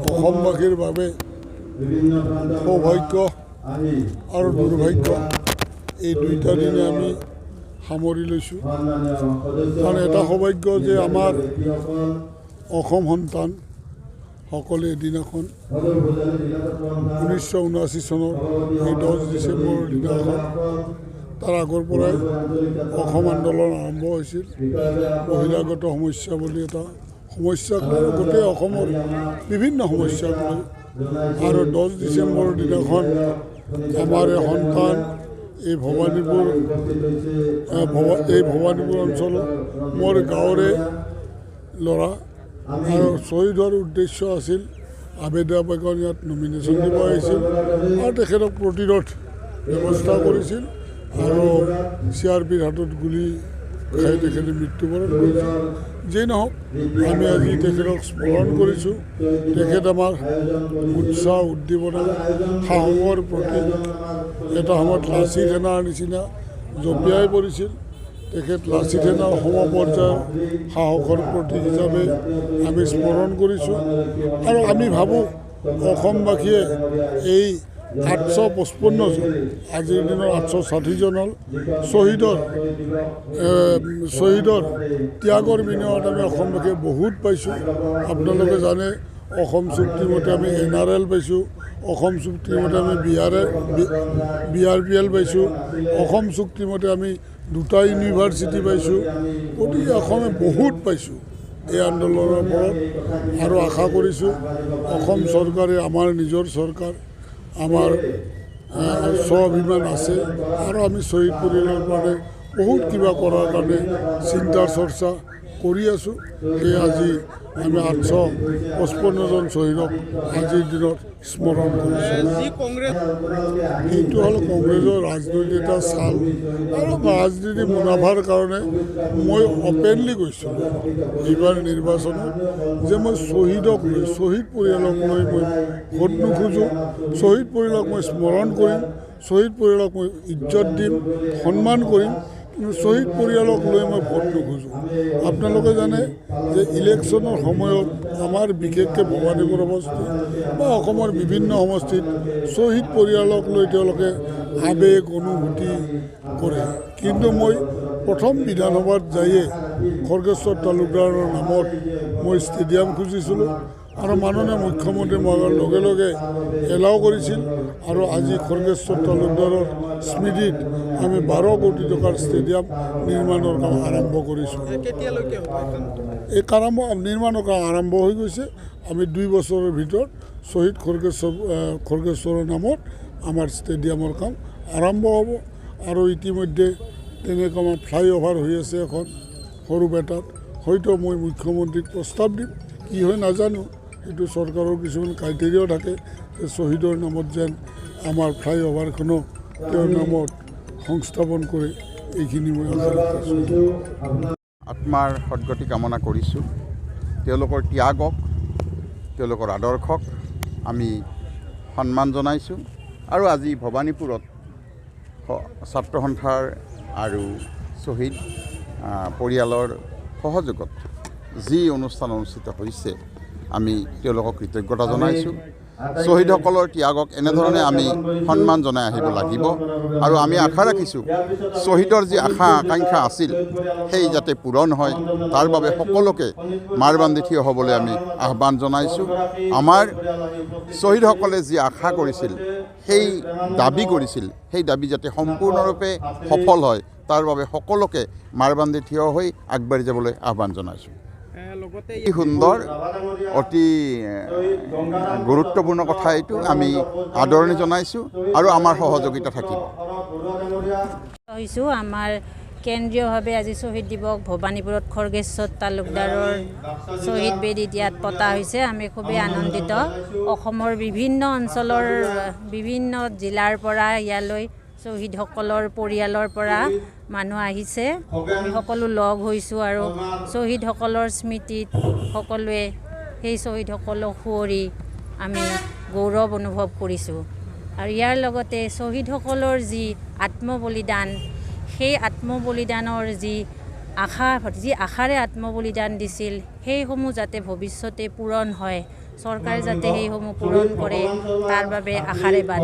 অসমবাসীৰ বাবে সৌভাগ্য আৰু দুৰ্ভাগ্য এই দুইটা দিনে আমি সামৰি লৈছোঁ। কাৰণ এটা সৌভাগ্য যে আমাৰ অসম সন্তান সকলে এদিনাখন 1979 চনৰ এই 10 ডিচেম্বৰৰ দিনাখন তাৰ আগৰ পৰাই অসম আন্দোলন আৰম্ভ হৈছিল। বহিৰাগত সমস্যা বুলি এটা সমস্যাক লৈ গোটেই অসমৰ বিভিন্ন সমস্যাক লৈ আৰু 10 ডিচেম্বৰৰ দিনাখন আমাৰ সন্তান এই ভবানীপুৰ অঞ্চলৰ মোৰ গাঁৱৰে ল'ৰা আৰু শ্বহীদ হোৱাৰ উদ্দেশ্য আছিল আবেদা বেগন ইয়াত নমিনেশ্যন দিব আহিছিল আৰু তেখেতক প্ৰতিৰোধ ব্যৱস্থা কৰিছিল আৰু CRPৰ হাতত গুলি খাই তেখেতে মৃত্যুবৰণ কৰিছিল। যেই নহওক আমি আজি তেখেতক স্মৰণ কৰিছোঁ। তেখেত আমাৰ উৎসাহ উদ্দীপনা সাহসৰ প্ৰতীক। এটা সময়ত লাচি সেনাৰ নিচিনা জঁপিয়াই পৰিছিল। তেখেত লাচি সেনাৰ সমপৰ্যায়ৰ সাহসৰ প্ৰতীক হিচাপে আমি স্মৰণ কৰিছোঁ আৰু আমি ভাবোঁ অসমবাসীয়ে এই 855 জন আজিৰ দিনৰ 860 জন হ'ল শ্বহীদৰ ত্যাগৰ বিনিময়ত আমি অসমবাসীয়ে বহুত পাইছোঁ। আপোনালোকে জানে অসম চুক্তিমতে আমি NRL পাইছোঁ, অসম চুক্তিমতে আমি BRPL পাইছোঁ, অসম চুক্তিমতে আমি 2টা ইউনিভাৰ্চিটি পাইছোঁ। গতিকে অসমে বহুত পাইছোঁ এই আন্দোলনৰ ওপৰত আৰু আশা কৰিছোঁ অসম চৰকাৰে আমাৰ নিজৰ চৰকাৰ আমাৰ স্বাভিমান আছে আৰু আমি শ্বহীদ পৰিয়ালৰ কাৰণে বহুত কিবা কৰাৰ কাৰণে চিন্তা চৰ্চা কৰি আছোঁ। সেয়ে আজি আমি 855 জন শ্বহীদক আজিৰ দিনত স্মৰণ কৰিছোঁ। এইটো হ'ল কংগ্ৰেছৰ ৰাজনৈতিক এটা চাল আৰু ৰাজনীতি মুনাফাৰ কাৰণে মই অপেনলি কৈছোঁ এইবাৰ নিৰ্বাচনত যে মই শ্বহীদক লৈ শ্বহীদ পৰিয়ালক লৈ মই ভোট নোখোজোঁ। শ্বহীদ পৰিয়ালক মই স্মৰণ কৰিম, শ্বহীদ পৰিয়ালক মই ইজ্জত দিম, সন্মান কৰিম, কিন্তু শ্বহীদ পৰিয়ালক লৈ মই ভোট নোখোজোঁ। আপোনালোকে জানে যে ইলেকশ্যনৰ সময়ত আমাৰ বিশেষকৈ ভবানীপুৰ সমষ্টি বা অসমৰ বিভিন্ন সমষ্টিত শ্বহীদ পৰিয়ালক লৈ তেওঁলোকে আৱেগ অনুভূতি কৰে। কিন্তু মই প্ৰথম বিধানসভাত যায়ে খৰ্গেশ্বৰ তালুকদাৰৰ নামত মই ষ্টেডিয়াম খুজিছিলোঁ আৰু মাননীয় মুখ্যমন্ত্ৰী মহোদয়ৰ লগে লগে এলাও কৰিছিল আৰু আজি খৰ্গেশ্বৰ তালুকদাৰৰ স্মৃতিত আমি 12 কোটি টকাৰ ষ্টেডিয়াম নিৰ্মাণৰ কাম আৰম্ভ কৰিছোঁ। এই নিৰ্মাণৰ কাম আৰম্ভ হৈ গৈছে। আমি 2 বছৰৰ ভিতৰত শ্বহীদ খৰ্গেশ্বৰৰ নামত আমাৰ ষ্টেডিয়ামৰ কাম আৰম্ভ হ'ব আৰু ইতিমধ্যে তেনেকৈ আমাৰ ফ্লাইঅভাৰ হৈ আছে এখন সৰুপেটাত। হয়তো মই মুখ্যমন্ত্ৰীক প্ৰস্তাৱ দিম, কি হয় নাজানো। সেইটো চৰকাৰৰ কিছুমান ক্ৰাইটেৰিয়া থাকে যে শ্বহীদৰ নামত যেন আমাৰ ফ্লাইঅভাৰখনো তেওঁৰ নামত সংস্থাপন কৰে। এইখিনি মই আত্মাৰ সদ্গতি কামনা কৰিছোঁ। তেওঁলোকৰ ত্যাগক, তেওঁলোকৰ আদৰ্শক আমি সন্মান জনাইছোঁ আৰু আজি ভবানীপুৰত ছাত্ৰ সন্থাৰ আৰু শ্বহীদ পৰিয়ালৰ সহযোগত যি অনুষ্ঠান অনুষ্ঠিত হৈছে আমি তেওঁলোকক কৃতজ্ঞতা জনাইছোঁ। শ্বহীদসকলৰ ত্যাগক এনেধৰণে আমি সন্মান জনাই আহিব লাগিব আৰু আমি আশা ৰাখিছোঁ শ্বহীদৰ যি আশা আকাংক্ষা আছিল সেই যাতে পূৰণ হয় তাৰ বাবে সকলোকে মাৰ বান্ধি থিয় হ'বলৈ আমি আহ্বান জনাইছোঁ। আমাৰ শ্বহীদসকলে যি আশা কৰিছিল, সেই দাবী কৰিছিল, সেই দাবী যাতে সম্পূৰ্ণৰূপে সফল হয় তাৰ বাবে সকলোকে মাৰ বান্ধি থিয় হৈ আগবাঢ়ি যাবলৈ আহ্বান জনাইছোঁ। অতি সুন্দৰ, অতি গুৰুত্বপূৰ্ণ কথা এইটো। আমি আদৰণি জনাইছোঁ আৰু আমাৰ সহযোগিতা থাকিব। আমাৰ কেন্দ্ৰীয়ভাৱে আজি শ্বহীদ দিৱস ভবানীপুৰত খৰ্গেশ্বৰ তালুকদাৰৰ শ্বহীদ বেদীত ইয়াত পতা হৈছে। আমি খুবেই আনন্দিত। অসমৰ বিভিন্ন অঞ্চলৰ বিভিন্ন জিলাৰ পৰা ইয়ালৈ শ্বহীদসকলৰ পৰিয়ালৰ পৰা মানুহ আহিছে। আমি সকলো লগ হৈছোঁ আৰু শ্বহীদসকলৰ স্মৃতিত সকলোৱে সেই শ্বহীদসকলক সুঁৱৰি আমি গৌৰৱ অনুভৱ কৰিছোঁ। আৰু ইয়াৰ লগতে শ্বহীদসকলৰ যি আত্মবলিদান, সেই আত্মবলিদানৰ যি আশাৰে আত্মবলিদান দিছিল, সেইসমূহ যাতে ভৱিষ্যতে পূৰণ হয়, চৰকাৰে যাতে সেইসমূহ পূৰণ কৰে তাৰ বাবে আশাৰে বাট